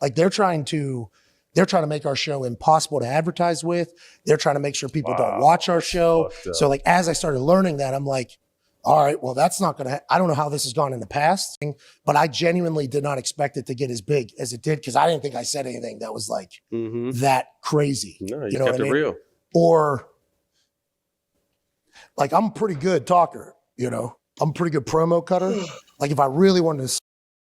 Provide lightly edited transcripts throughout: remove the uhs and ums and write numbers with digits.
Like they're trying to make our show impossible to advertise with. They're trying to make sure people don't watch our show. So like, as I started learning that, I'm like, all right, well, that's not going to, I don't know how this has gone in the past, but I genuinely did not expect it to get as big as it did, because I didn't think I said anything that was like that crazy. No, you know kept what I mean? real. Or like, I'm a pretty good talker, you know? I'm a pretty good promo cutter. Like if I really wanted to suck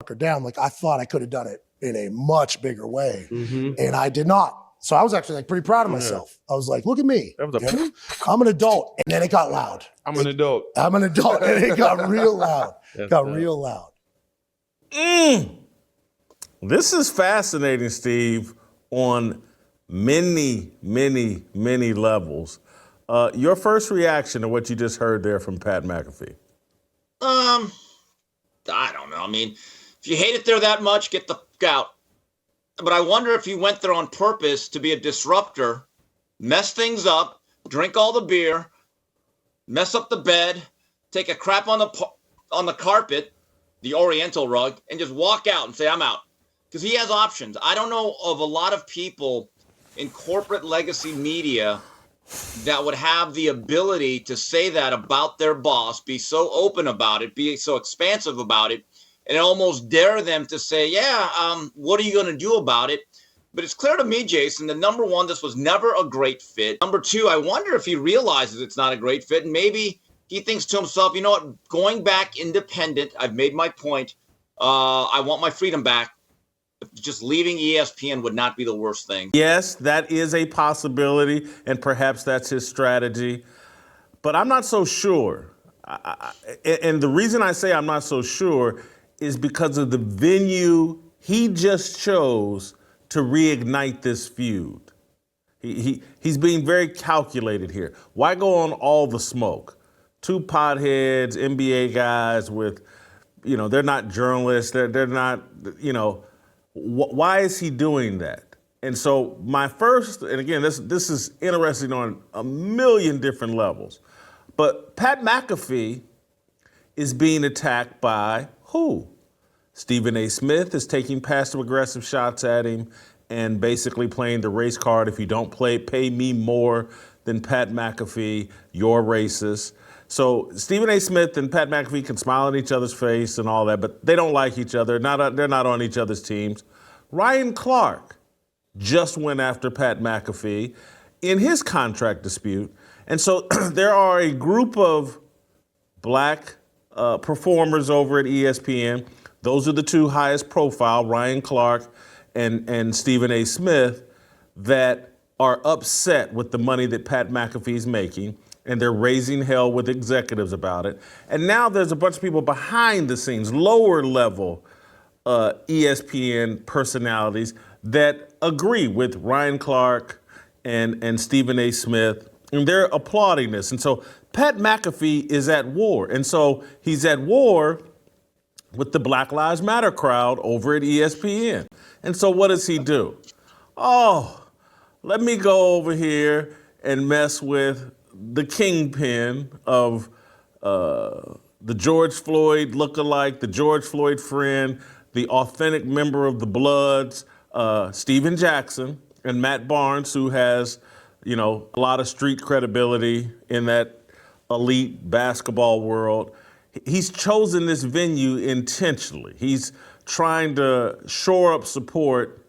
her down, like I thought I could have done it in a much bigger way. And I did not. So I was actually like pretty proud of myself. I was like, look at me. I'm an adult. And then it got loud. I'm an adult. And it got real loud. Real loud. This is fascinating, Steve, on many, many, many levels. Your first reaction to what you just heard there from Pat McAfee? I don't know. I mean, if you hate it there that much, get the fuck out. But I wonder if he went there on purpose to be a disruptor, mess things up, drink all the beer, mess up the bed, take a crap on the carpet, the Oriental rug, and just walk out and say, I'm out. Because he has options. I don't know of a lot of people in corporate legacy media that would have the ability to say that about their boss, be so open about it, be so expansive about it, and almost dare them to say, what are you going to do about it? But it's clear to me, Jason, that number one, this was never a great fit. Number two, I wonder if he realizes it's not a great fit. And maybe he thinks to himself, you know what, going back independent, I've made my point. I want my freedom back. Just leaving ESPN would not be the worst thing. Yes, that is a possibility, and perhaps that's his strategy. But I'm not so sure. And the reason I say I'm not so sure is because of the venue he just chose to reignite this feud. He's being very calculated here. Why go on all the smoke? Two potheads, NBA guys with, they're not journalists. They're not, why is he doing that? And so my first, and again, this is interesting on a million different levels, but Pat McAfee is being attacked by who? Stephen A. Smith is taking passive-aggressive shots at him and basically playing the race card. If you don't pay me more than Pat McAfee, you're racist. So Stephen A. Smith and Pat McAfee can smile in each other's face and all that, but they don't like each other. They're not on each other's teams. Ryan Clark just went after Pat McAfee in his contract dispute. And so there are a group of black performers over at ESPN. Those are the two highest profile, Ryan Clark and Stephen A. Smith, that are upset with the money that Pat McAfee's making, and they're raising hell with executives about it. And now there's a bunch of people behind the scenes, lower level ESPN personalities that agree with Ryan Clark and Stephen A. Smith, and they're applauding this. And so Pat McAfee is at war. And so he's at war with the Black Lives Matter crowd over at ESPN. And so what does he do? Oh, let me go over here and mess with the kingpin of the George Floyd lookalike, the George Floyd friend, the authentic member of the Bloods, Steven Jackson, and Matt Barnes, who has, a lot of street credibility in that elite basketball world. He's chosen this venue intentionally. He's trying to shore up support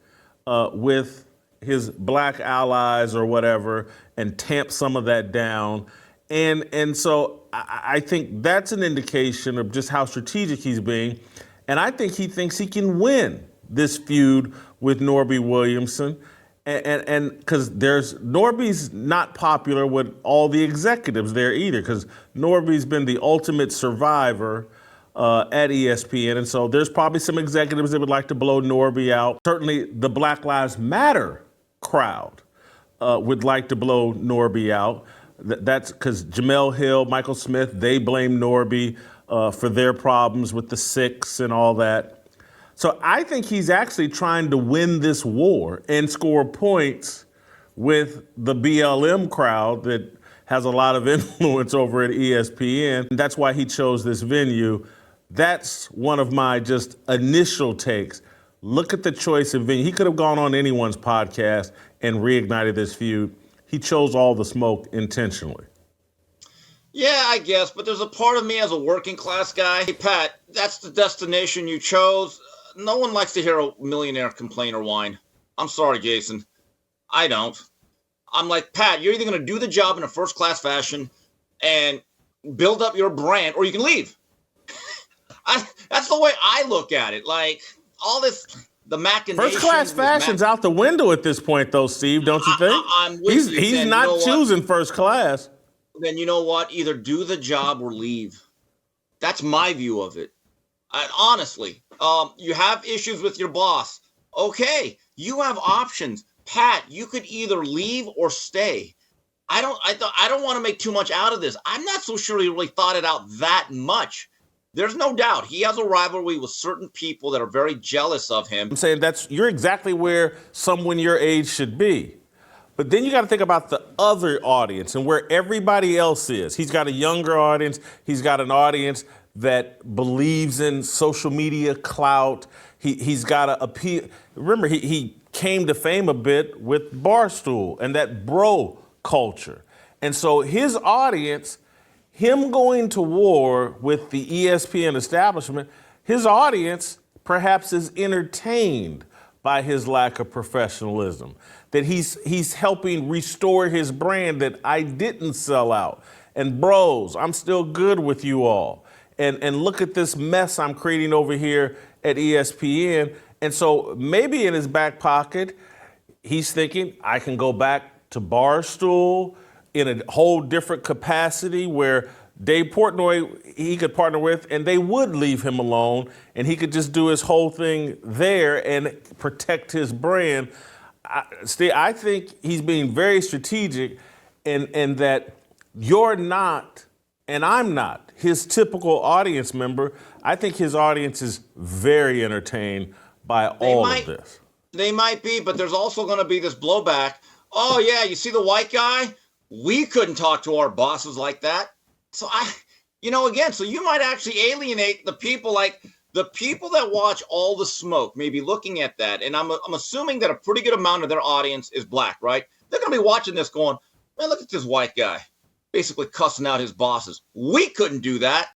with his black allies or whatever and tamp some of that down. And so I think that's an indication of just how strategic he's being. And I think he thinks he can win this feud with Norby Williamson. And because Norby's not popular with all the executives there either, because Norby's been the ultimate survivor at ESPN. And so there's probably some executives that would like to blow Norby out. Certainly the Black Lives Matter crowd would like to blow Norby out. That's because Jamel Hill, Michael Smith, they blame Norby for their problems with the Six and all that. So I think he's actually trying to win this war and score points with the BLM crowd that has a lot of influence over at ESPN. That's why he chose this venue. That's one of my just initial takes. look at the choice of venue. He could have gone on anyone's podcast and reignited this feud. He chose all the smoke intentionally. Yeah, I guess, but there's a part of me as a working class guy. Hey, Pat, that's the destination you chose. No one likes to hear a millionaire complain or whine. I'm sorry, Jason. I don't. I'm like, Pat, you're either going to do the job in a first class fashion and build up your brand, or you can leave. That's the way I look at it. Like, all this, the machinations. First class fashion's out the window at this point, though, Steve, don't you think? I'm with you. He's not choosing first class. Then you know what? Either do the job or leave. That's my view of it. Honestly, you have issues with your boss. Okay, you have options. Pat, you could either leave or stay. I don't want to make too much out of this. I'm not so sure he really thought it out that much. There's no doubt he has a rivalry with certain people that are very jealous of him. I'm saying you're exactly where someone your age should be. But then you got to think about the other audience and where everybody else is. He's got a younger audience. He's got an audience that believes in social media clout. He's got to appeal. Remember, he came to fame a bit with Barstool and that bro culture. And so his audience, him going to war with the ESPN establishment, his audience perhaps is entertained by his lack of professionalism, that he's helping restore his brand, that I didn't sell out. And bros, I'm still good with you all. And look at this mess I'm creating over here at ESPN. And so maybe in his back pocket, he's thinking, I can go back to Barstool in a whole different capacity where Dave Portnoy, he could partner with, and they would leave him alone, and he could just do his whole thing there and protect his brand. I think he's being very strategic in that you're not, and I'm not, his typical audience member. I think his audience is very entertained by all of this. They might be, but there's also going to be this blowback. Oh, yeah, you see the white guy? We couldn't talk to our bosses like that. So so you might actually alienate the people, like the people that watch all the smoke may be looking at that. And I'm assuming that a pretty good amount of their audience is black, right? They're going to be watching this going, man, look at this white guy basically cussing out his bosses. We couldn't do that.